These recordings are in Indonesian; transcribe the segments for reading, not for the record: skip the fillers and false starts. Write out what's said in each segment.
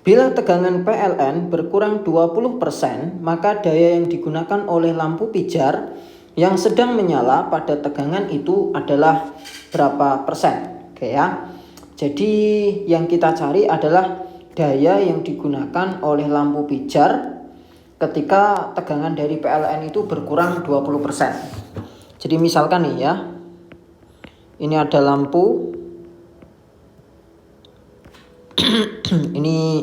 Bila tegangan PLN berkurang 20%, maka daya yang digunakan oleh lampu pijar yang sedang menyala pada tegangan itu adalah berapa persen. Oke ya. Jadi yang kita cari adalah daya yang digunakan oleh lampu pijar ketika tegangan dari PLN itu berkurang 20%. Jadi misalkan nih ya, ini ada lampu. Ini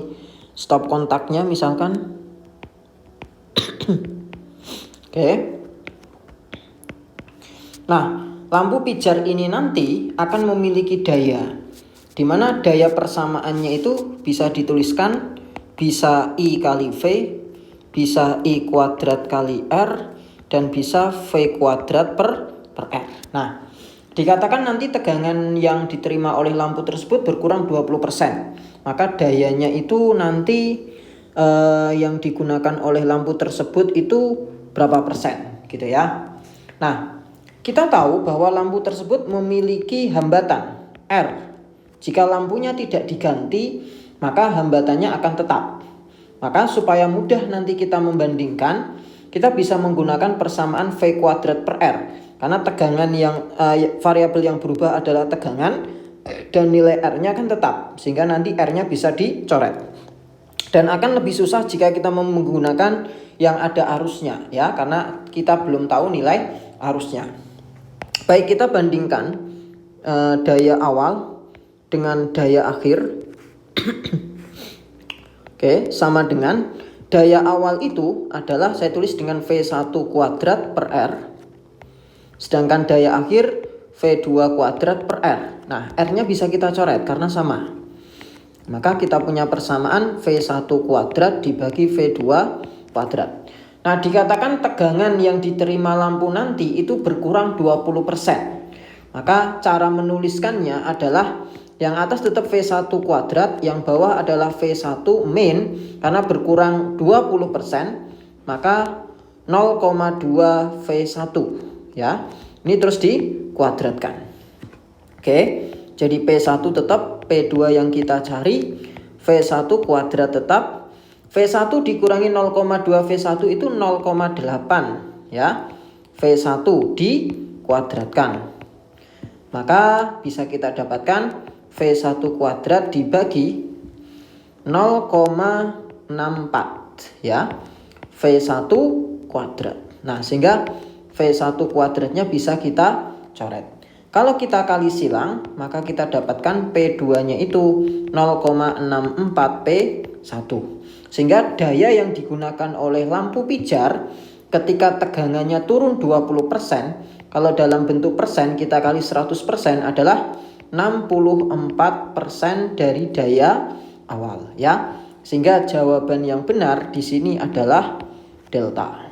stop kontaknya misalkan. Oke. Nah, lampu pijar ini nanti akan memiliki daya, di mana daya persamaannya itu bisa dituliskan bisa I kali V, bisa I kuadrat kali R, dan bisa V kuadrat per R. Nah, dikatakan nanti tegangan yang diterima oleh lampu tersebut berkurang 20%. Maka dayanya itu nanti yang digunakan oleh lampu tersebut itu berapa persen gitu ya. Nah, kita tahu bahwa lampu tersebut memiliki hambatan R. Jika lampunya tidak diganti, maka hambatannya akan tetap. Maka supaya mudah nanti kita membandingkan, kita bisa menggunakan persamaan V kuadrat per R. Karena tegangan yang variabel yang berubah adalah tegangan dan nilai R-nya kan tetap, sehingga nanti R-nya bisa dicoret. Dan akan lebih susah jika kita menggunakan yang ada arusnya ya, karena kita belum tahu nilai arusnya. Baik, kita bandingkan daya awal dengan daya akhir. Oke, sama dengan daya awal itu adalah saya tulis dengan V1 kuadrat per R. Sedangkan daya akhir V2 kuadrat per R. Nah, R-nya bisa kita coret karena sama. Maka kita punya persamaan V1 kuadrat dibagi V2 kuadrat. Nah, dikatakan tegangan yang diterima lampu nanti itu berkurang 20%. Maka cara menuliskannya adalah yang atas tetap V1 kuadrat, yang bawah adalah V1 min, karena berkurang 20%, maka 0,2 V1 ya. Ini terus dikuadratkan. Oke, jadi P1 tetap, P2 yang kita cari, V1 kuadrat tetap, V1 dikurangi 0,2 V1 itu 0,8 ya. V1 dikuadratkan. Maka bisa kita dapatkan V1 kuadrat dibagi 0,64 ya. V1 kuadrat. Nah, sehingga V1 kuadratnya bisa kita coret. Kalau kita kali silang, maka kita dapatkan P2-nya itu 0,64 P1. Sehingga daya yang digunakan oleh lampu pijar ketika tegangannya turun 20%, kalau dalam bentuk persen kita kali 100% adalah 64% dari daya awal ya. Sehingga jawaban yang benar di sini adalah delta.